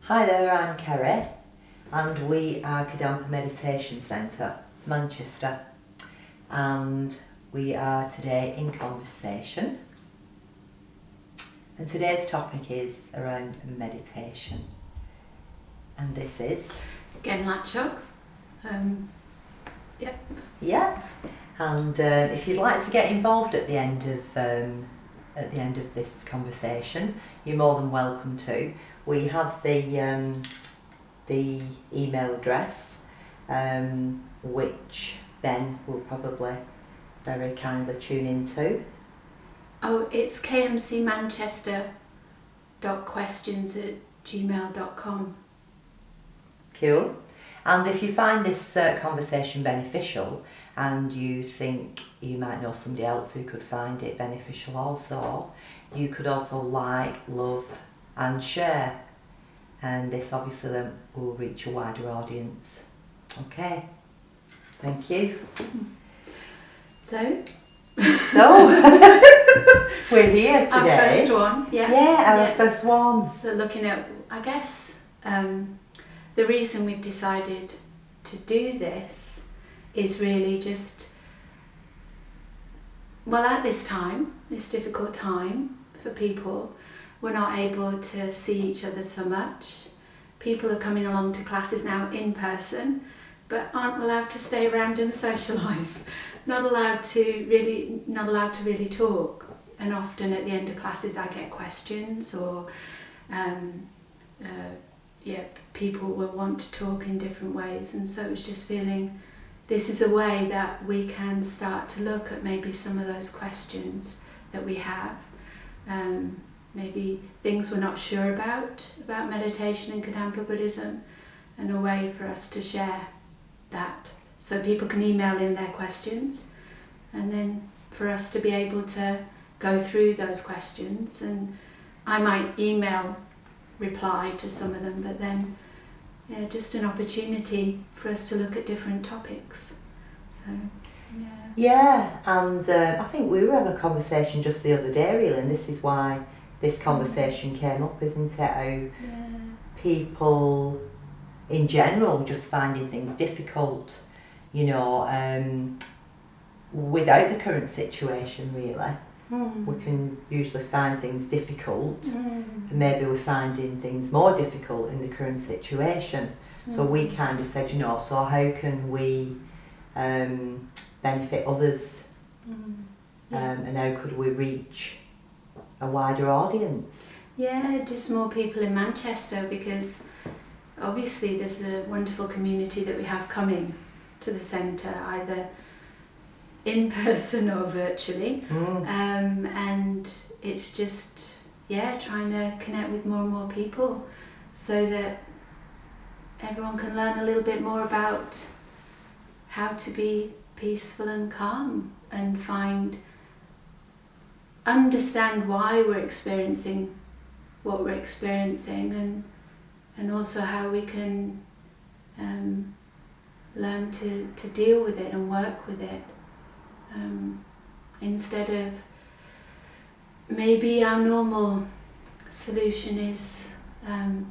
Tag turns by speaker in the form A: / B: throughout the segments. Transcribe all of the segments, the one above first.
A: Hi there, I'm Kerry and we are Kadampa Meditation Centre, Manchester, and we are today in conversation, and today's topic is around meditation, and this is
B: again Lhachog.
A: Yeah, and if you'd like to get involved at the end of this conversation, you're more than welcome to. We have the email address, which Ben will probably very kindly tune into.
B: Oh, it's KMC Manchester .questions@gmail.com.
A: Cool. And if you find this conversation beneficial and you think you might know somebody else who could find it beneficial also, you could also like, love and share. And this obviously then will reach a wider audience. Okay, thank you.
B: So
A: we're here today.
B: Our first one,
A: our first one.
B: So looking at, I guess, the reason we've decided to do this is really just, well, at this time, this difficult time for people, we're not able to see each other so much. People are coming along to classes now in person, but aren't allowed to stay around and socialise. Not allowed to really talk. And often at the end of classes, I get questions, or people will want to talk in different ways. And so it's just feeling this is a way that we can start to look at maybe some of those questions that we have. Maybe things we're not sure about meditation and Kadampa Buddhism, and a way for us to share that. So people can email in their questions, and then for us to be able to go through those questions, and I might email reply to some of them, but then just an opportunity for us to look at different topics. So
A: and I think we were having a conversation just the other day really, and this is why this conversation came up, isn't it? How people in general just finding things difficult, without the current situation really. We can usually find things difficult, and maybe we're finding things more difficult in the current situation. So we kind of said, so how can we benefit others, and how could we reach a wider audience?
B: Yeah, just more people in Manchester, because obviously there's a wonderful community that we have coming to the centre, either in person or virtually, and it's just trying to connect with more and more people so that everyone can learn a little bit more about how to be peaceful and calm, and understand why we're experiencing what we're experiencing, and also how we can learn to deal with it and work with it. Instead of maybe our normal solution is, I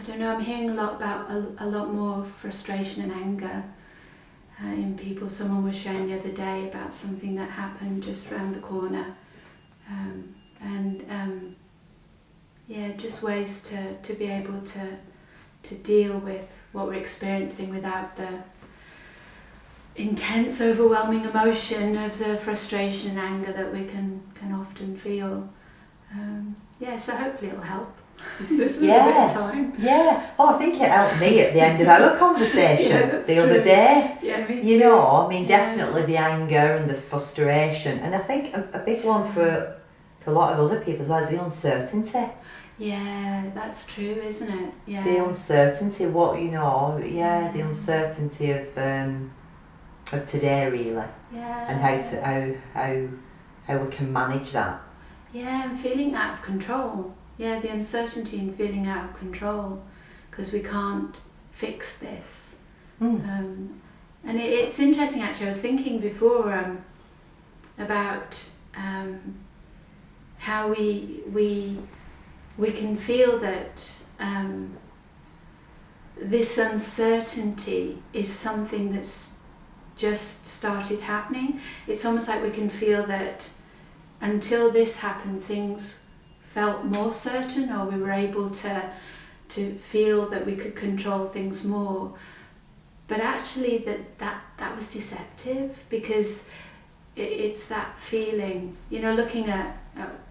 B: don't know, I'm hearing a lot about a lot more frustration and anger in people. Someone was sharing the other day about something that happened just around the corner, just ways to be able to deal with what we're experiencing without the intense, overwhelming emotion of the frustration and anger that we can often feel. So hopefully it'll help. This is a bit of time.
A: Yeah. Well, I think it helped me at the end of our conversation the other day.
B: Yeah, me too.
A: Definitely the anger and the frustration, and I think a big one for a lot of other people as well is the uncertainty.
B: Yeah, that's true, isn't it? Yeah.
A: The uncertainty, the uncertainty of today really, and how we can manage that.
B: Yeah, and feeling out of control. Yeah, the uncertainty and feeling out of control, because we can't fix this. And it's interesting actually. I was thinking before about how we can feel that this uncertainty is something that's just started happening. It's almost like we can feel that until this happened, things felt more certain, or we were able to feel that we could control things more. But actually that was deceptive, because it's that feeling, looking at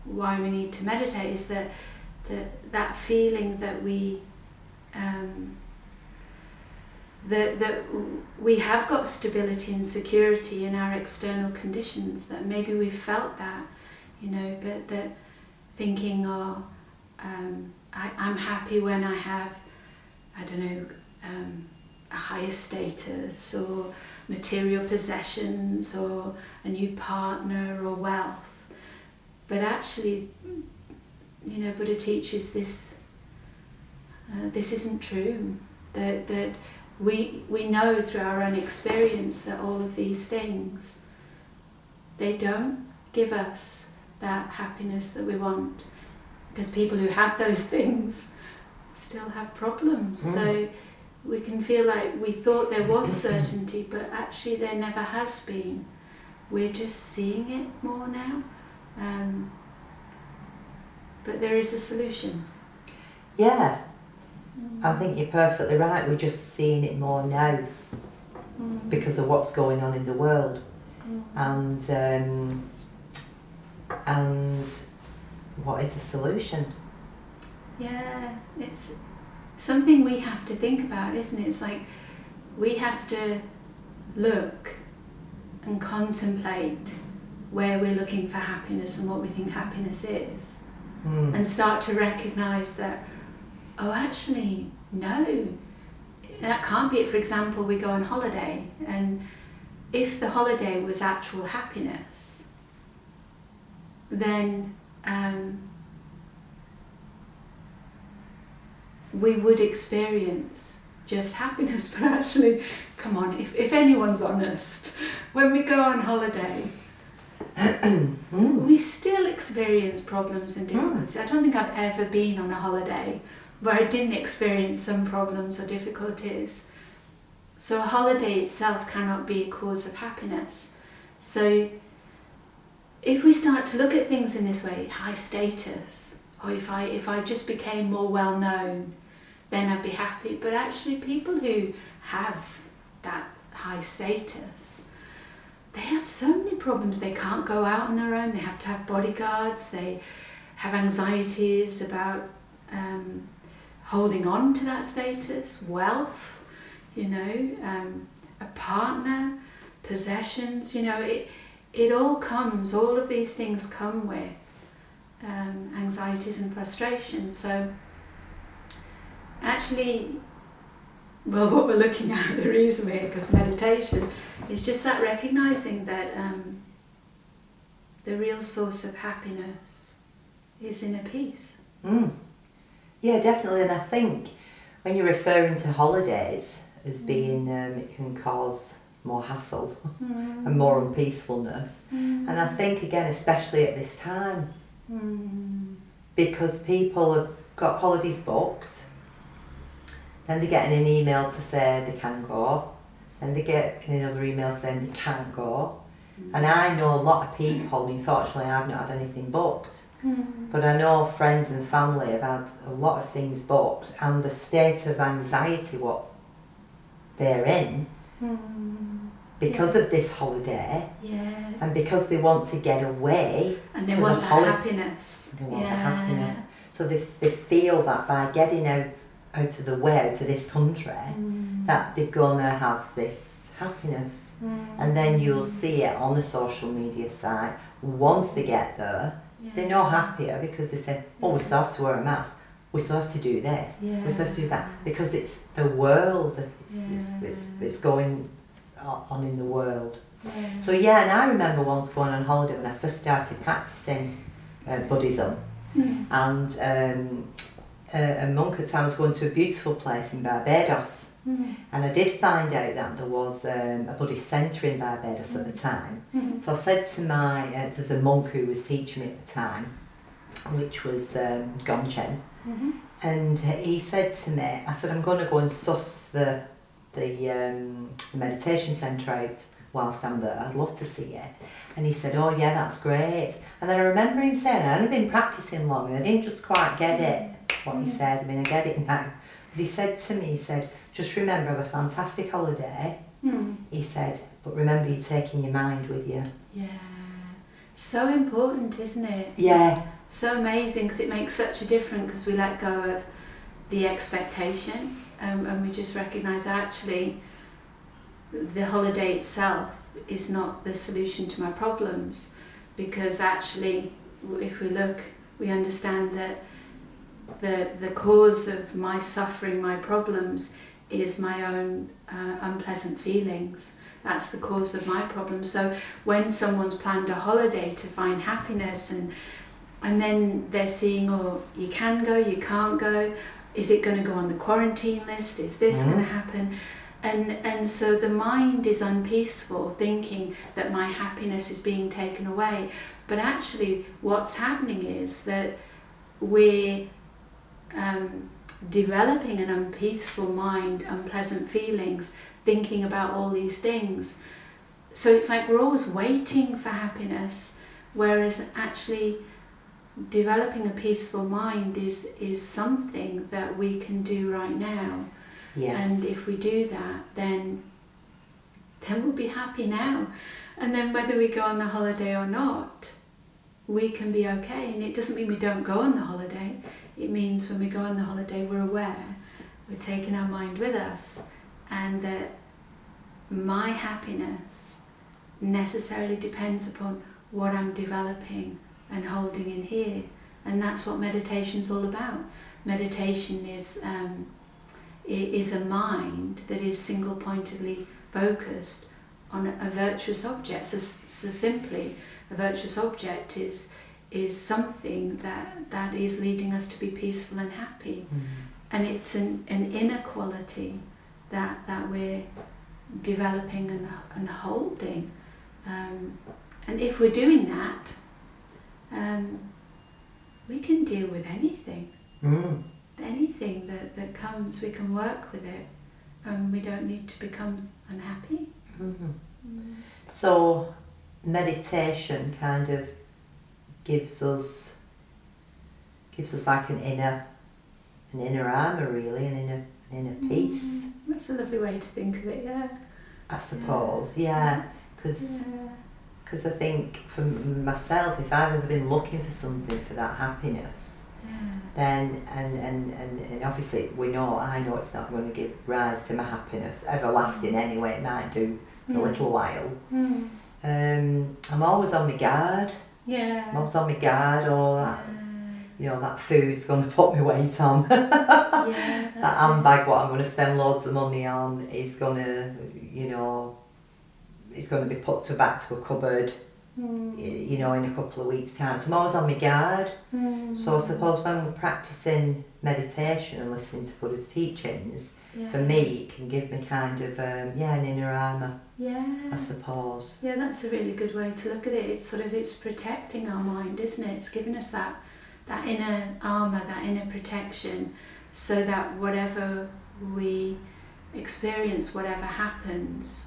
B: why we need to meditate, is that feeling that we that we have got stability and security in our external conditions, that maybe we've felt that, but that thinking, I'm happy when I have, I don't know, a higher status or material possessions or a new partner or wealth. But actually, Buddha teaches this isn't true, that we know through our own experience that all of these things, they don't give us that happiness that we want, because people who have those things still have problems. So we can feel like we thought there was certainty, but actually there never has been. We're just seeing it more now. But there is a solution.
A: Yeah, I think you're perfectly right. We're just seeing it more now because of what's going on in the world, and what is the solution?
B: Yeah, it's something we have to think about, isn't it? It's like we have to look and contemplate where we're looking for happiness and what we think happiness is, and start to recognise that, oh, actually, no, that can't be it. For example, we go on holiday, and if the holiday was actual happiness, then we would experience just happiness. But actually, come on, if anyone's honest, when we go on holiday, we still experience problems and difficulties. I don't think I've ever been on a holiday where I didn't experience some problems or difficulties. So a holiday itself cannot be a cause of happiness. So if we start to look at things in this way, high status, or if I just became more well known, then I'd be happy. But actually, people who have that high status, they have so many problems. They can't go out on their own. They have to have bodyguards. They have anxieties about holding on to that status, wealth, a partner, possessions. It all comes. All of these things come with anxieties and frustration. So actually, well, what we're looking at, the reason we're here, because meditation is just that recognizing that the real source of happiness is inner peace.
A: Yeah, definitely. And I think when you're referring to holidays as being, it can cause more hassle and more unpeacefulness. And I think, again, especially at this time, because people have got holidays booked, then they get an email to say they can go, and they get another email saying they can't go. And I know a lot of people, unfortunately I've not had anything booked, but I know friends and family have had a lot of things booked, and the state of anxiety what they're in because of this holiday, and because they want to get away,
B: and they want that happiness.
A: They want the happiness. So they feel that by getting out of the way, out of this country, that they're gonna have this happiness. And then you'll see it on the social media site. Once they get there, they're no happier, because they say, oh, we still have to wear a mask, we still have to do this, we still have to do that, because it's the world, it's going on in the world. So and I remember once going on holiday when I first started practicing Buddhism, and a monk at the time was going to a beautiful place in Barbados, and I did find out that there was a Buddhist centre in Barbados at the time. So I said to to the monk who was teaching me at the time, which was Gongchen. And he said to me, I said, I'm going to go and suss the meditation centre out whilst I'm there. I'd love to see it. And he said, oh yeah, that's great. And then I remember him saying, I hadn't been practising long and I didn't just quite get it, what he said. I mean, I get it now. But he said to me, he said, just remember, have a fantastic holiday. He said, but remember you're taking your mind with you.
B: Yeah. So important, isn't it?
A: Yeah.
B: So amazing, because it makes such a difference, because we let go of the expectation and we just recognise actually the holiday itself is not the solution to my problems, because actually if we look, we understand that the cause of my suffering, my problems, is my own unpleasant feelings. That's the cause of my problem. So when someone's planned a holiday to find happiness and then they're seeing, oh, you can go, you can't go, is it going to go on the quarantine list, is this going to happen? And so the mind is unpeaceful, thinking that my happiness is being taken away. But actually what's happening is that we're developing an unpeaceful mind, unpleasant feelings, thinking about all these things. So it's like we're always waiting for happiness, whereas actually developing a peaceful mind is something that we can do right now.
A: Yes.
B: And if we do that, then we'll be happy now. And then whether we go on the holiday or not, we can be okay. And it doesn't mean we don't go on the holiday. It means when we go on the holiday, we're aware, we're taking our mind with us, and that my happiness necessarily depends upon what I'm developing and holding in here. And that's what meditation's all about. Meditation is a mind that is single-pointedly focused on a virtuous object. So simply, a virtuous object is something that is leading us to be peaceful and happy. And it's an inner quality that we're developing and holding. And if we're doing that, we can deal with anything. Anything that comes, we can work with it. We don't need to become unhappy.
A: So meditation kind of gives us like an inner armour, really, an inner peace.
B: That's a lovely way to think of it, yeah.
A: I suppose, yeah, because I think for myself, if I've ever been looking for something for that happiness, then and obviously I know it's not going to give rise to my happiness everlasting anyway. It might do for a little while. I'm always on my guard. I'm always on my guard, or that, that food's going to put my weight on. That handbag, what I'm going to spend loads of money on, is going to, it's going to be put back to a cupboard, in a couple of weeks' time. So I'm always on my guard. So I suppose when we're practicing meditation and listening to Buddha's teachings, for me, it can give me kind of, an inner armour. I suppose.
B: Yeah, that's a really good way to look at it. It's protecting our mind, isn't it? It's giving us that inner armour, that inner protection, so that whatever we experience, whatever happens,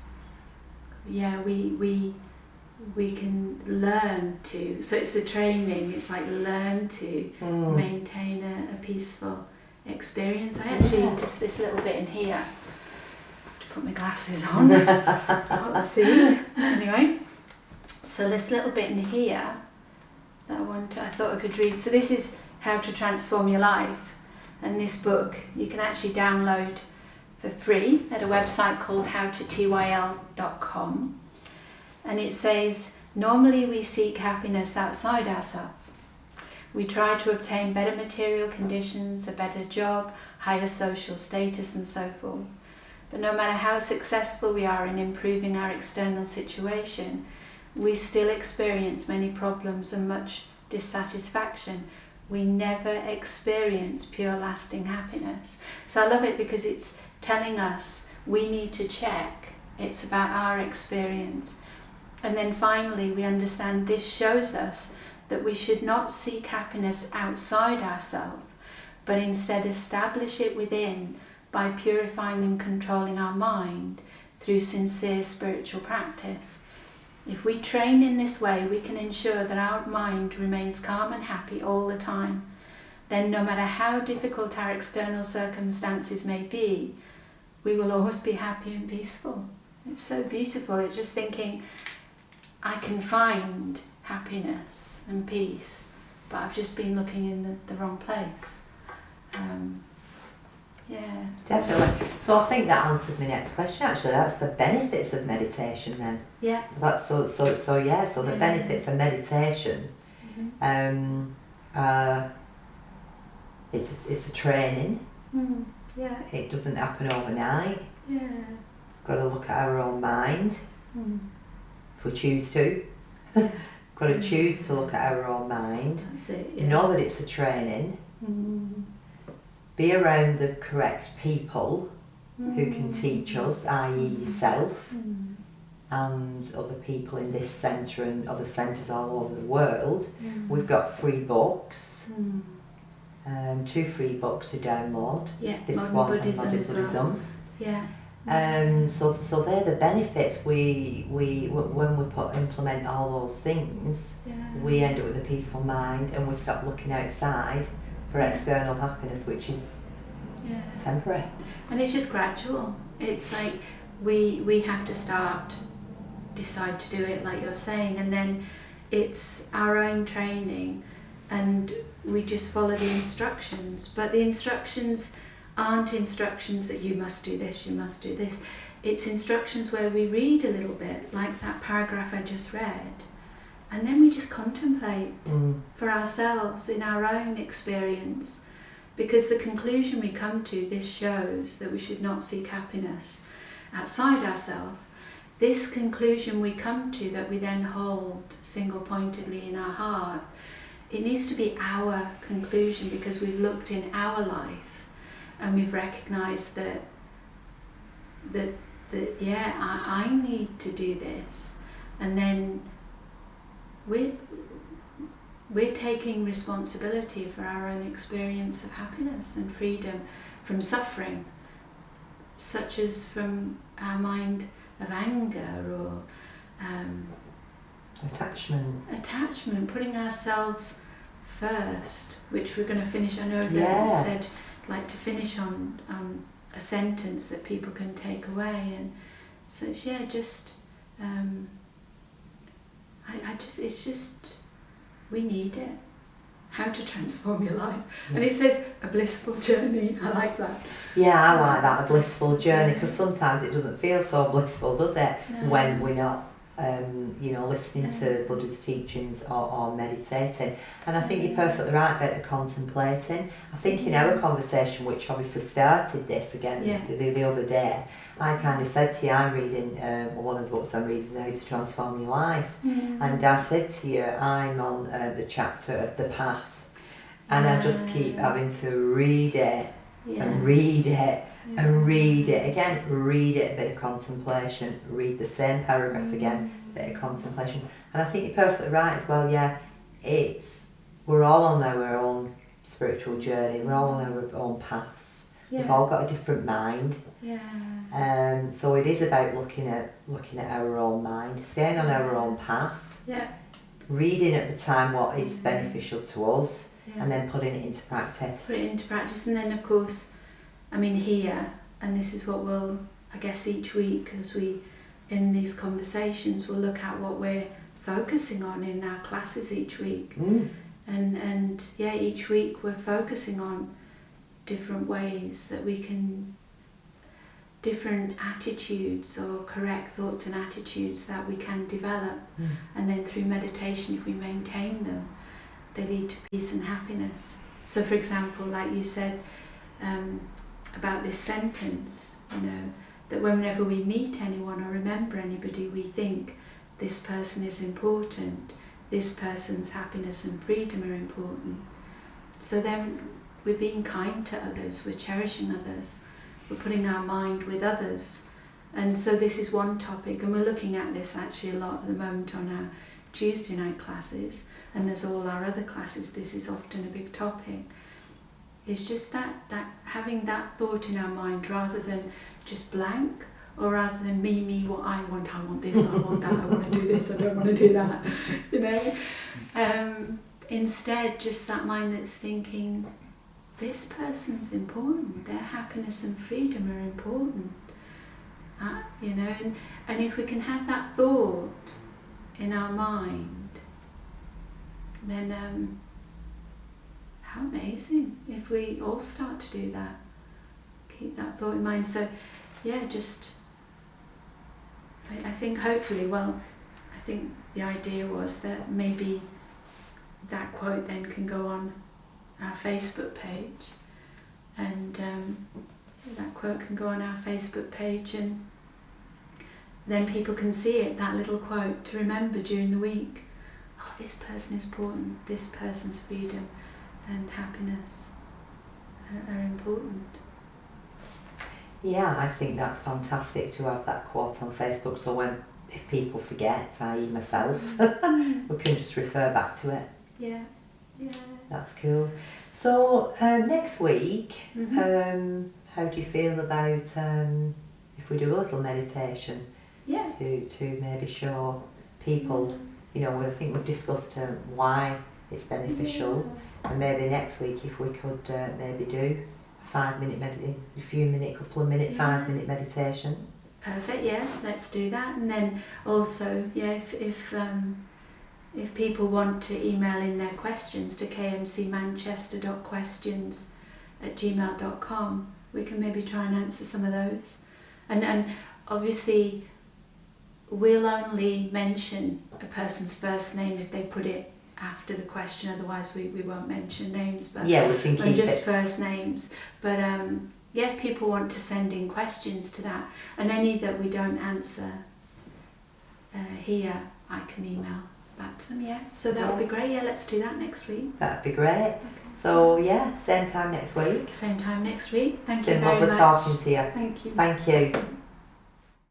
B: we can learn to. So it's a training. It's like learn to maintain a peaceful experience. I actually just this little bit in here. Put my glasses on. Can't see. Anyway, so this little bit in here that I thought I could read. So this is How to Transform Your Life, and this book you can actually download for free at a website called howtotyl.com. And it says, normally we seek happiness outside ourselves. We try to obtain better material conditions, a better job, higher social status, and so forth. But no matter how successful we are in improving our external situation, we still experience many problems and much dissatisfaction. We never experience pure lasting happiness. So I love it because it's telling us we need to check. It's about our experience. And then finally we understand this shows us that we should not seek happiness outside ourselves, but instead establish it within by purifying and controlling our mind through sincere spiritual practice. If we train in this way, we can ensure that our mind remains calm and happy all the time. Then no matter how difficult our external circumstances may be, we will always be happy and peaceful. It's so beautiful. It's just thinking, I can find happiness and peace, but I've just been looking in the wrong place. Yeah.
A: Definitely. So I think that answered my next question actually. That's the benefits of meditation then.
B: Yeah.
A: That's so the benefits of meditation. It's a training.
B: Yeah.
A: It doesn't happen overnight.
B: Yeah.
A: Got to look at our own mind. If we choose to. Got to choose to look at our own mind.
B: That's it. Yeah.
A: Know that it's a training. Be around the correct people who can teach us, i.e. yourself and other people in this centre and other centres all over the world. We've got free books, 2 free books to download.
B: Yeah,
A: this
B: Modern
A: one
B: Buddhism
A: and
B: as
A: Modern
B: well.
A: Buddhism.
B: Yeah.
A: So they're the benefits. We when we implement all those things, we end up with a peaceful mind, and we stop looking outside for external happiness, which is temporary.
B: And it's just gradual. It's like we have to decide to do it like you're saying, and then it's our own training, and we just follow the instructions. But the instructions aren't instructions that you must do this, you must do this. It's instructions where we read a little bit, like that paragraph I just read, and then we just contemplate for ourselves in our own experience. Because the conclusion we come to, this shows that we should not seek happiness outside ourselves. This conclusion we come to, that we then hold single-pointedly in our heart, it needs to be our conclusion, because we've looked in our life and we've recognised that I need to do this. And then we're taking responsibility for our own experience of happiness and freedom from suffering, such as from our mind of anger or attachment, putting ourselves first, which we're going to finish. I know that you said like to finish on a sentence that people can take away, and so it's just we need it. How to transform your life. And it says a blissful journey. I like that.
A: Yeah, I like that, a blissful journey, because sometimes it doesn't feel so blissful, does it?
B: No.
A: When we're not listening to Buddha's teachings or meditating. And I think you're perfectly right about the contemplating. I think in our conversation, which obviously started this again the other day, I kind of said to you, I'm reading, one of the books I'm reading is How to Transform Your Life. And I said to you, I'm on the chapter of the path. And I just keep having to read it and read it and read it again, read it, a bit of contemplation, read the same paragraph again, a bit of contemplation. And I think you're perfectly right as well, we're all on our own spiritual journey, we're all on our own paths. We've all got a different mind. So it is about looking at our own mind, staying on our own path, reading at the time what is beneficial to us, and then putting it into practice.
B: And then of course, I mean here, and this is what we'll, I guess each week as we, in these conversations, we'll look at what we're focusing on in our classes each week. And each week we're focusing on different ways that we can, different attitudes or correct thoughts and attitudes that we can develop. And then through meditation, if we maintain them, they lead to peace and happiness. So for example, like you said, about this sentence, that whenever we meet anyone or remember anybody, we think this person is important, this person's happiness and freedom are important. So then we're being kind to others, we're cherishing others, we're putting our mind with others. And so this is one topic, and we're looking at this actually a lot at the moment on our Tuesday night classes, and there's all our other classes, this is often a big topic. It's just that having that thought in our mind rather than just blank, or rather than me, what I want this, I want that, I want to do this, I don't want to do that, you know. Instead, just that mind that's thinking, this person's important, their happiness and freedom are important. You know, and if we can have that thought in our mind, then how amazing if we all start to do that. Keep that thought in mind. So yeah, just I think hopefully, well, I think the idea was that maybe that quote then can go on our Facebook page, and that quote can go on our Facebook page, and then people can see it, that little quote, to remember during the week. Oh, this person is important, this person's freedom and happiness are important.
A: Yeah, I think that's fantastic to have that quote on Facebook, so if people forget, i.e. myself, we can just refer back to it.
B: Yeah, yeah.
A: That's cool. So next week, how do you feel about if we do a little meditation?
B: Yeah.
A: To maybe show people, you know, I think we've discussed why it's beneficial, and maybe next week if we could maybe do a 5-minute, couple of minute 5-minute meditation.
B: Perfect, yeah, let's do that. And then also, yeah, if people want to email in their questions to kmcmanchester.questions@gmail.com, we can maybe try and answer some of those. And obviously, we'll only mention a person's first name if they put it after the question, otherwise we won't mention names, but
A: yeah, we can keep
B: just
A: it.
B: first names. But yeah, people want to send in questions to that, and any that we don't answer here, I can email back to them, yeah. So that would be great, yeah, let's do that next week.
A: That'd be great. Okay. So yeah, same time next week.
B: Same time next week. Thank you
A: very
B: much.
A: It's been lovely talking to you.
B: Thank you.
A: Thank you.